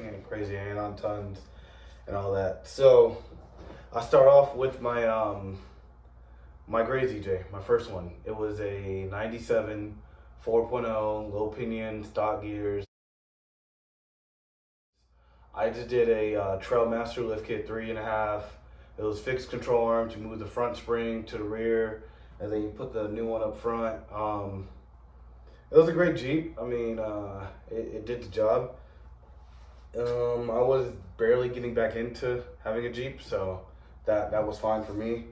thing ain't crazy, I ain't on tons and all that. So I start off with my Gray ZJ, my first one. It was a 97 4.0, low pinion, stock gears. I just did a Trailmaster lift kit 3.5. It was fixed control arms. You move the front spring to the rear, and then you put the new one up front. It was a great Jeep. I mean, it did the job. I was barely getting back into having a Jeep, so that was fine for me.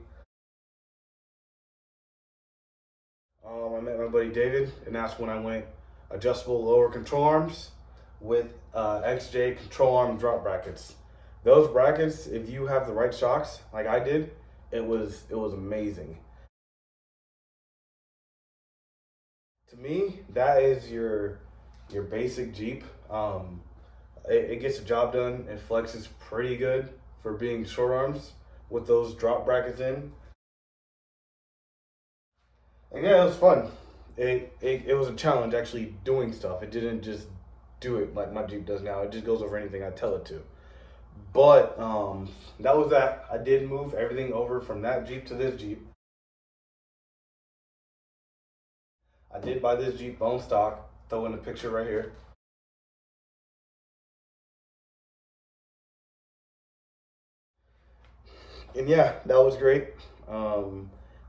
I met my buddy David, and that's when I went adjustable lower control arms with XJ control arm drop brackets. Those brackets, if you have the right shocks, like I did, it was amazing. To me, that is your basic Jeep. It gets the job done. It flexes pretty good for being short arms with those drop brackets in. And yeah, it was fun. It was a challenge actually doing stuff. It didn't just do it like my Jeep does now. It just goes over anything I tell it to. But that was that. I did move everything over from that Jeep to this Jeep. I did buy this Jeep bone stock. Throw in the picture right here. And yeah, that was great.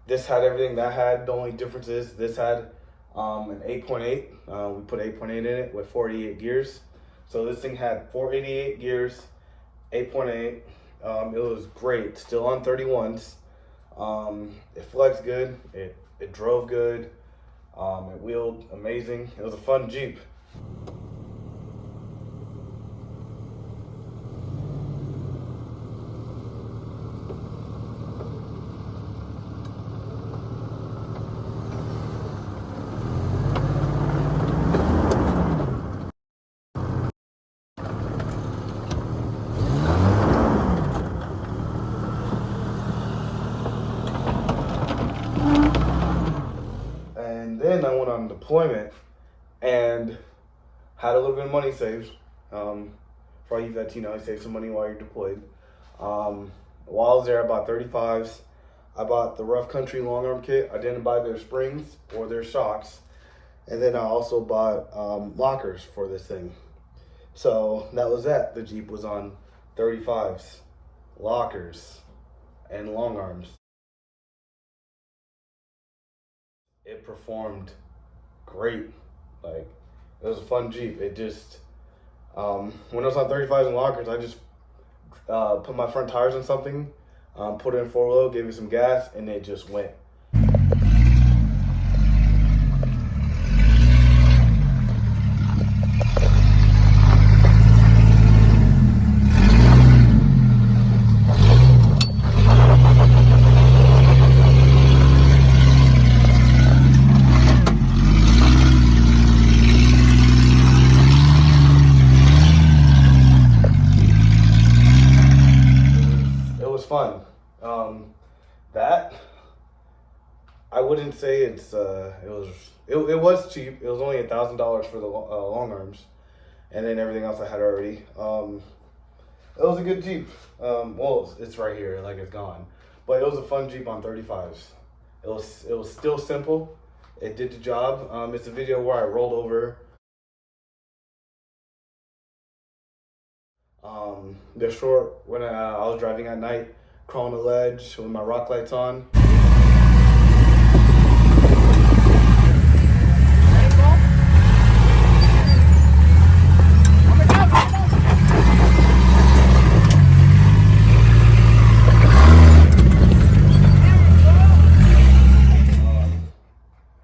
This had everything that had. The only difference is this had an 8.8. We put 8.8 in it with 48 gears. So this thing had 488 gears, 8.8. It was great. Still on 31s. It flexed good. It drove good. It wheeled amazing. It was a fun Jeep. And then I went on deployment and had a little bit of money saved. For all you vets, you save some money while you're deployed. While I was there, I bought 35s. I bought the Rough Country long arm kit. I didn't buy their springs or their shocks. And then I also bought lockers for this thing. So that was that. The Jeep was on 35s, lockers, and long arms. It performed great. Like, it was a fun Jeep. It just, when it was on 35s and lockers, I just put my front tires on something, put it in 4-wheel, gave it some gas, and it just went. Fun. That I wouldn't say it was cheap. It was only $1,000 for the long arms, and then everything else I had already. It was a good Jeep. Well, it's right here, like it's gone, but it was a fun Jeep on 35s. It was still simple. It did the job. It's a video where I rolled over. They're short when I was driving at night, crawling the ledge with my rock lights on.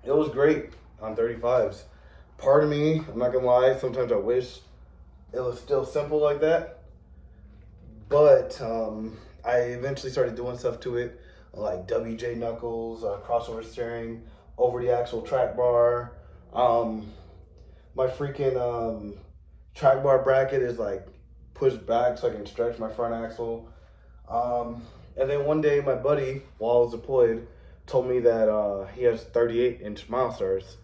It was great on 35s. Part of me, I'm not gonna lie, sometimes I wish it was still simple like that. But I eventually started doing stuff to it, like WJ knuckles, crossover steering, over the axle track bar. My freaking track bar bracket is like pushed back so I can stretch my front axle. And then one day my buddy, while I was deployed, told me that he has 38-inch mile stars,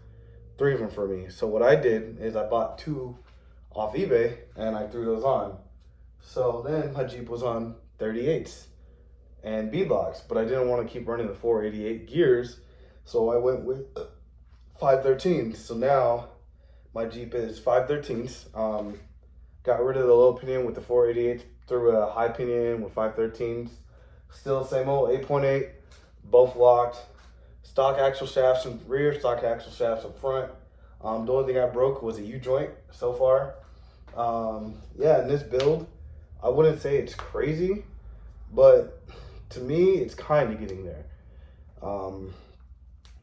3 of them for me. So what I did is I bought 2 off eBay, and I threw those on. So then my Jeep was on 38s and beadlocks, but I didn't want to keep running the 488 gears, so I went with 513s. So now my Jeep is 513s. Got rid of the low pinion with the 488, threw a high pinion with 513s. Still same old 8.8, both locked. Stock axle shafts in rear, stock axle shafts up front. The only thing I broke was a U-joint so far. Yeah, in this build, I wouldn't say it's crazy, but to me, it's kind of getting there.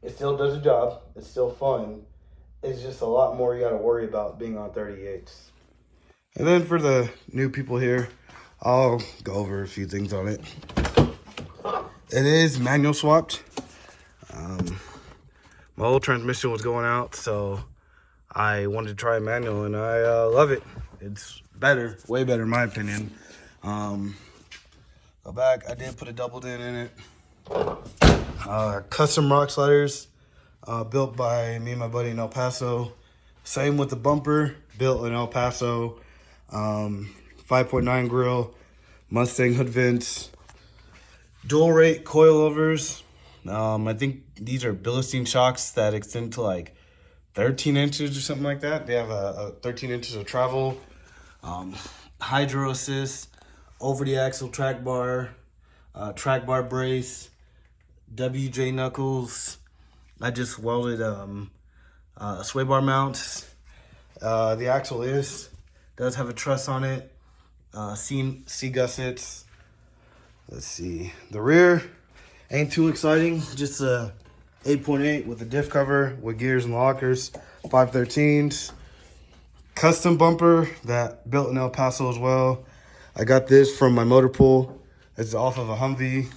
It still does the job. It's still fun. It's just a lot more you got to worry about being on 38s. And then for the new people here, I'll go over a few things on it. It is manual swapped. My old transmission was going out, so I wanted to try a manual, and I love it. It's better, way better in my opinion. Go back, I did put a double din in it. Custom rock sliders, built by me and my buddy in El Paso. Same with the bumper, built in El Paso. 5.9 grill, Mustang hood vents, dual rate coilovers. I think these are Bilstein shocks that extend to like 13 inches or something like that. They have a 13 inches of travel, hydro assist, over the axle track bar brace, WJ knuckles. I just welded sway bar mounts. The axle does have a truss on it. C gussets. Let's see. The rear ain't too exciting. Just a 8.8 with a diff cover with gears and lockers. 513s. Custom bumper that built in El Paso as well. I got this from my motor pool. It's off of a Humvee.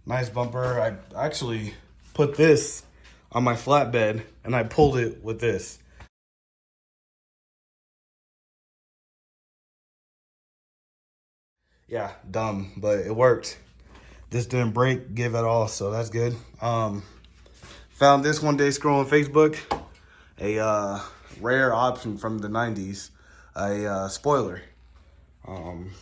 Nice bumper. I actually put this on my flatbed and I pulled it with this. Yeah, dumb, but it worked. This didn't break, give at all, so that's good. Found this one day scrolling Facebook, a rare option from the 90s, a spoiler. And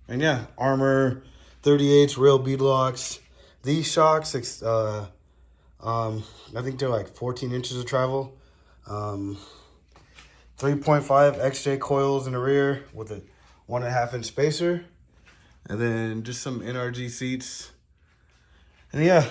yeah, armor, 38s, real beadlocks. These shocks, I think they're like 14 inches of travel. 3.5 XJ coils in the rear with a 1.5 inch spacer. And then just some NRG seats. And yeah,